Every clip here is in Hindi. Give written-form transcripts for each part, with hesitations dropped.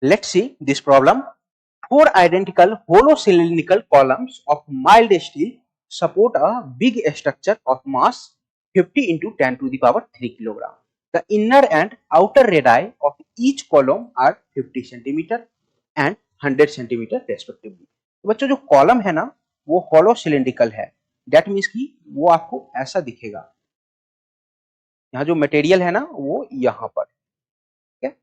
Let's see this problem. Four identical hollow cylindrical columns of mild steel support a big structure of mass 50 into 10 to the power 3 kilogram. The inner and outer radii of each column are 50 centimeter and 100 centimeter respectively. तो बच्चों जो कॉलम है ना वो hollow cylindrical है. That means कि वो आपको ऐसा दिखेगा. यहाँ जो मटेरियल है ना वो यहाँ पर, ठीक है,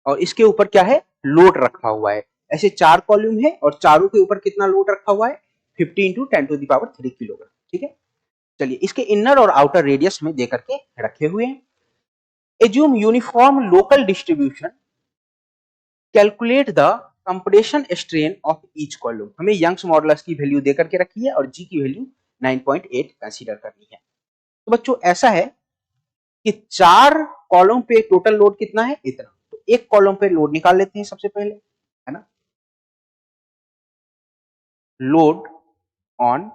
और इसके ऊपर क्या है, लोड रखा हुआ है. ऐसे चार कॉलम है और चारों के ऊपर कितना लोड रखा हुआ है, 50 into 10 to the power 3 kilogram. ठीक है, चलिए इसके इनर और आउटर रेडियस में दे करके रखे हुए हैं. Assume uniform local distribution, calculate the compression strain of each column. हमें यंग्स मॉडुलस की वैल्यू दे करके रखी है और जी की वैल्यू 9.8 कंसीडर करनी है. तो बच्चों ऐसा है कि चार कॉलम पे टोटल लोड कितना है, इतना. तो एक कॉलम पे लोड निकाल लेते हैं सबसे पहले, है ना. लोड ऑन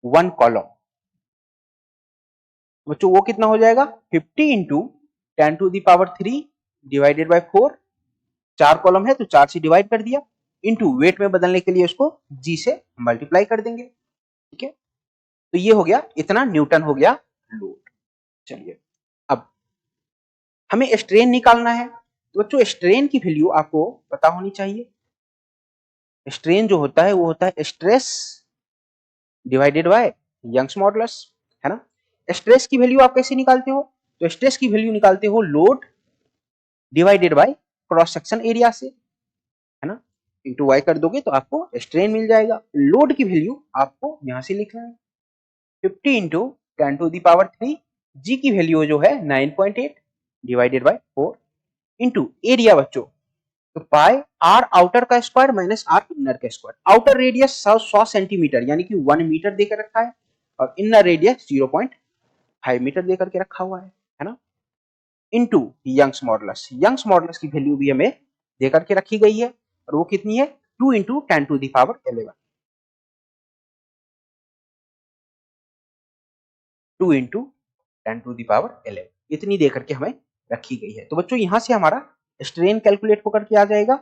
वन कॉलम, बच्चों वो कितना हो जाएगा, 50 into 10 to the power 3 divided by 4. चार कॉलम है तो 4 से डिवाइड कर दिया, इंटू वेट में बदलने के लिए उसको जी से मल्टीप्लाई कर देंगे. ठीक है, तो ये हो गया, इतना न्यूटन हो गया लोड. चलिए अब हमें स्ट्रेन निकालना है. तो बच्चों स्ट्रेन की वैल्यू आपको पता होनी चाहिए. स्ट्रेन जो होता है वो होता है stress divided by Young's modulus, है ना. स्ट्रेस की वैल्यू आप कैसे निकालते हो, तो स्ट्रेस की वैल्यू निकालते हो load divided by cross section area से, है ना. इंटू वाई कर दोगे तो आपको स्ट्रेन मिल जाएगा. लोड की वैल्यू आपको यहां से लिखना है 50 इंटू 10 टू दी पावर 3. जी की वैल्यू जो है 9.8 डिवाइडेड बाय 4 इंटू एरिया. बच्चों तो पाई आर आउटर का स्क्वायर माइनस आर इनर का स्क्वायर. आउटर रेडियस 100 सेंटीमीटर यानी कि 1 मीटर देकर रखा है और इनर रेडियस 0.5 मीटर देकर के रखा हुआ है ना. Into Young's modulus. Young's modulus की वैल्यू भी हमें देकर के रखी गई है और वो कितनी है, 2 into 10 to the power 11. 2 into 10 to the power 11 इतनी देकर के हमें रखी गई है. तो बच्चों यहां से हमारा स्ट्रेन कैलकुलेट होकर के आ जाएगा.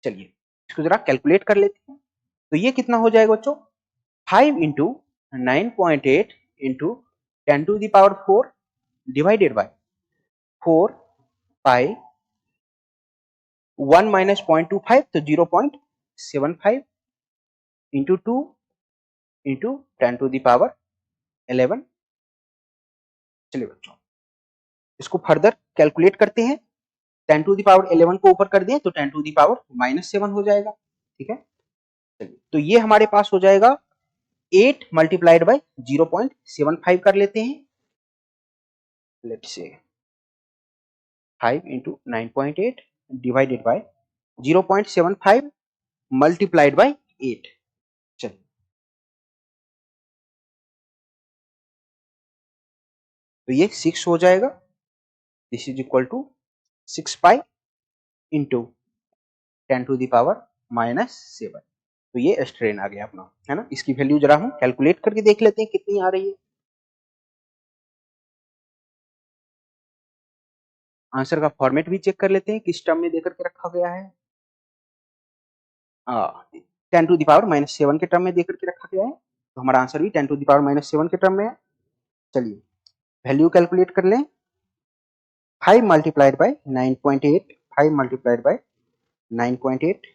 चलिए इसको जरा कैलकुलेट कर लेते हैं. तो ये कितना हो जाएगा बच्चों, 5 into 9.8 into 10 to the power 4 divided by 4 pi 1 minus 0.25 तो 0.75 into 2 into 10 to the power 11. चलिए बच्चों इसको फर्दर कैलकुलेट करते हैं. 10 टू दी पावर 11 को ऊपर कर दें तो 10 टू दी पावर -7 हो जाएगा. ठीक है, चलिए तो ये हमारे पास हो जाएगा 8 मल्टीप्लाइड बाय 0.75 कर लेते हैं. Let's say 5 into 9.8 divided by 0.75 multiplied by 8. चलिए तो ये 6 हो जाएगा. This is equal to 6 pi into 10 to the power -7. तो ये स्ट्रेन आ गया अपना, है ना. इसकी वैल्यू जरा हम कैलकुलेट करके देख लेते हैं कितनी आ रही है. आंसर का फॉर्मेट भी चेक कर लेते हैं किस टर्म में देकर के रखा गया है. 10 टू दी पावर -7 के टर्म में देकर के रखा गया है. तो हमारा आंसर भी 10 टू दी पावर -7 के टर्म में है. चलिए वैल्यू कैलकुलेट कर लें. 5 मल्टीप्लाइड बाय 9.8, 5 मल्टीप्लाइड बाय 9.8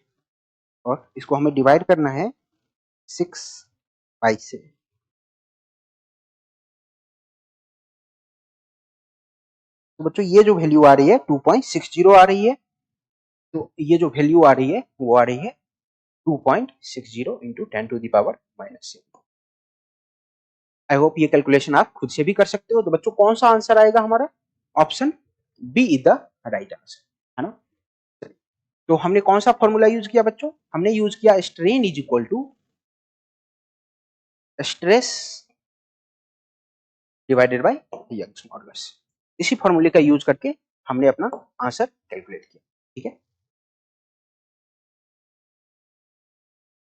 और इसको हमें डिवाइड करना है 6 बाई से. तो बच्चों ये जो वैल्यू आ रही है 2.60 आ रही है. तो ये जो वैल्यू आ रही है वो आ रही है 2.60 into 10 to the power -7. I hope ये कैलकुलेशन आप खुद से भी कर सकते हो. तो बच्चों कौन सा आंसर आएगा हमारा, option B is the right answer, है ना. तो हमने कौन सा फॉर्मूला यूज किया बच्चों, हमने यूज किया strain is equal to stress divided by Young's modulus. इसी फॉर्मूले का यूज करके हमने अपना आंसर कैलकुलेट किया. ठीक है.